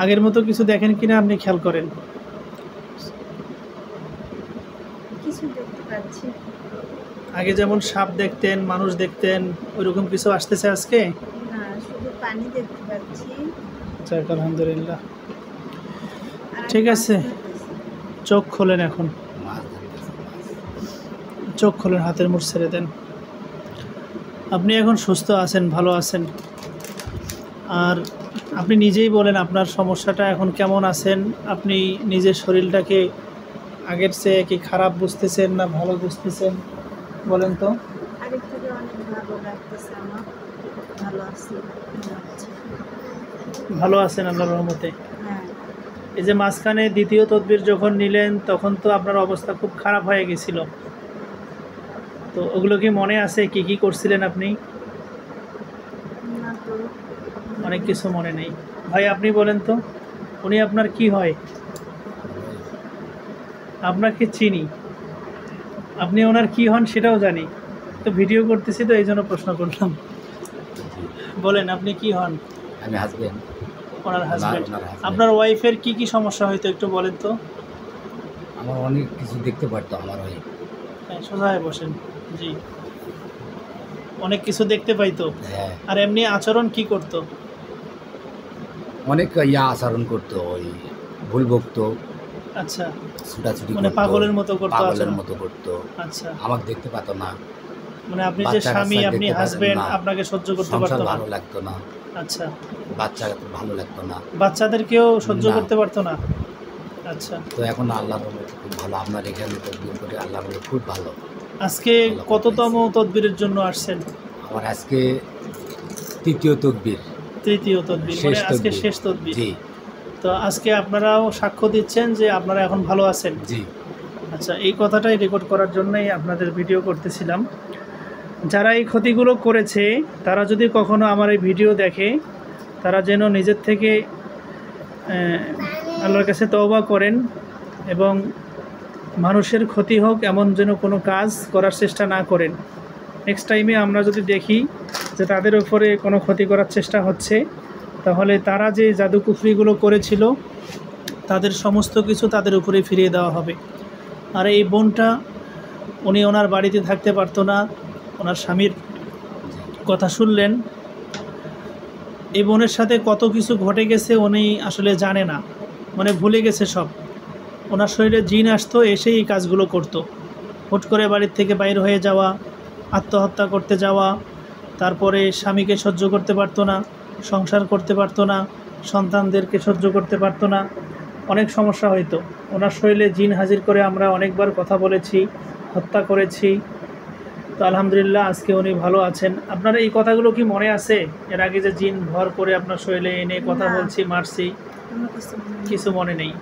আগের মতো কিছু দেখেন কিনা আপনি খেয়াল করেন? কিছু দেখতে পাচ্ছি। আগে যেমন সাপ দেখতেন, মানুষ দেখতেন, ওইরকম কিছু আসতেছে আজকে? না, শুধু পানি দেখতে পাচ্ছি। যাক আলহামদুলিল্লাহ। আর ঠিক মাছ আছে, ধরতেছি। চোখ খোলেন এখন, চোখ খোলেন, হাতের মুঠ ছেড়ে দেন। আপনি এখন সুস্থ আছেন, ভালো আছেন। আর আপনি নিজেই বলেন আপনার সমস্যাটা এখন কেমন আছেন? আপনি নিজের শরীরটাকে আগের চেয়ে কি খারাপ বুঝতেছেন না ভালো বুঝতেছেন বলেন তো? আগের থেকে অনেক ভালো লাগতেছে আমার। ভালো আছি মনে হচ্ছে। ভালো আছেন আল্লাহর রহমতে। হ্যাঁ। এই যে মাঝখানে দ্বিতীয় তদবির যখন নিলেন তখন তো আপনার অবস্থা খুব খারাপ হয়ে গেছিল, তো ওগুলো কি মনে আছে কি কি করছিলেন আপনি? না তো। অনেক কিছু মনে নেই। ভাই আপনি বলেন তো, উনি আপনার কি হয়? আপনাকে চিনি, আপনি ওনার কি হন সেটাও জানি, তো ভিডিও করতেছি তো এই জন্য প্রশ্ন করলাম। বলেন আপনি কি হন? আমি হাজবেন্ড। ওনার হাজবেন্ড। আপনার ওয়াইফের কি কি সমস্যা হয়তো একটু বলেন তো? আমার অনেক কিছু দেখতে পারতো আমার ওয়াইফ। হ্যাঁ, সোজা হয়ে বসেন। জি, অনেক কিছু দেখতে পাইতো। হ্যাঁ, আর এমনি আচরণ কি করতো? অনেক আচরণ করতো, ওই ভুল বকতো, আচ্ছা, ছুটাছুটি মানে করতো, পাগলের মতো করতো পাগলের আচরণ? মতো করতো। আচ্ছা, আমাকে দেখতে পাতো না। মানে আপনি যে বাচ্চা স্বামী, কাচ্চা আপনি দেখতে হাজবেন্ড, না, আপনাকে সহ্য করতে সংসার পারতো না? ভালো লাগতো না, আচ্ছা, বাচ্চা ভালো লাগতো না, বাচ্চাদেরকেও সহ্য না। করতে পারতো না? আচ্ছা, তো এখন আল্লাহর রহমতে খুব ভালো। আপনার এখানে তদবির করে আল্লাহর রহমতে খুব ভালো। আজকে ভালো কততম করতেছি। তদবিরের জন্য আসছেন? আমার আজকে তৃতীয় তদবির, তৃতীয় তদবির, শেষ মানে আজকে তদবির। শেষ তদবির। জি তো আজকে আপনারাও সাক্ষ্য দিচ্ছেন যে আপনারা এখন ভালো আছেন। জি। আচ্ছা, এই কথাটাই রেকর্ড করার জন্যই আপনাদের ভিডিও করতেছিলাম। যারা এই ক্ষতিগুলো করেছে তারা যদি কখনো আমার এই ভিডিও দেখে, তারা যেন নিজের থেকে আল্লাহর কাছে তওবা করেন এবং মানুষের ক্ষতি হোক এমন যেন কোনো কাজ করার চেষ্টা না করেন। নেক্সট টাইমে আমরা যদি দেখি যে তাদের উপরে কোনো ক্ষতি করার চেষ্টা হচ্ছে, তাহলে তারা যে জাদুকুফরিগুলো করেছিল তাদের সমস্ত কিছু তাদের উপরে ফিরিয়ে দেওয়া হবে। আর এই বোনটা, উনি ওনার বাড়িতে থাকতে পারতো না, ওনার স্বামীর কথা শুনলেন। এই বোনের সাথে কত কিছু ঘটে গেছে উনি আসলে জানে না, মানে ভুলে গেছে সব। ওনার শরীরে জিন আসতো, এসেই এই কাজগুলো করতো। হুট করে বাড়ির থেকে বাইর হয়ে যাওয়া, আত্মহত্যা করতে যাওয়া, তারপরে স্বামীকে সহ্য করতে পারতো না, সংসার করতে পারতো না, সন্তানদেরকে সহ্য করতে পারতো না, অনেক সমস্যা হইতো। ওনার শরীরে জিন হাজির করে আমরা অনেকবার কথা বলেছি, হত্যা করেছি। তো আলহামদুলিল্লাহ আজকে উনি ভালো আছেন। আপনার এই কথাগুলো কি মনে আছে? এর আগে যে জিন ভর করে আপনার শরীরে এনে কথা না। বলছি, মারছি, কোনো কিছু মনে নেই। কিছু মনে নেই?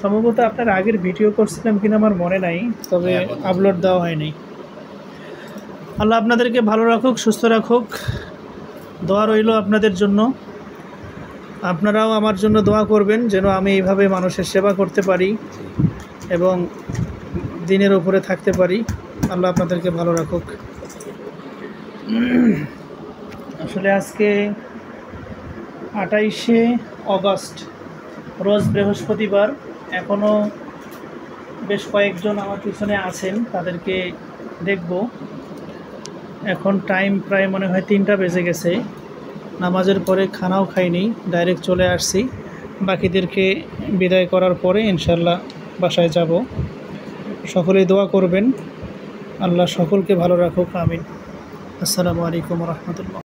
সম্ভবত আপনার আগের ভিডিও করছিলাম কিনা আমার মনে নাই, তবে আপলোড দেওয়া হয়নি। আল্লাহ আপনাদেরকে ভালো রাখুক, সুস্থ রাখুক। দোয়া রইল আপনাদের জন্য। আপনারাও আমার জন্য দোয়া করবেন যেন আমি এইভাবে মানুষের সেবা করতে পারি এবং দিনের উপরে থাকতে পারি। আল্লাহ আপনাদেরকে ভালো রাখুক। আসলে আজকে 28শে অগস্ট, রোজ বৃহস্পতিবার। এখনও বেশ কয়েকজন আমার পিছনে আছেন, তাদেরকে দেখব। এখন টাইম প্রায় মনে হয় 3টা বেজে গেছে। নামাজের পরে খানাও খাইনি, ডাইরেক্ট চলে আসছি। বাকিদেরকে বিদায় করার পরে ইনশাল্লাহ বাসায় যাব। সকলেই দোয়া করবেন, আল্লাহ সকলকে ভালো রাখুক, আমিন। আসসালামু আলাইকুম রহমতুল্লাহ।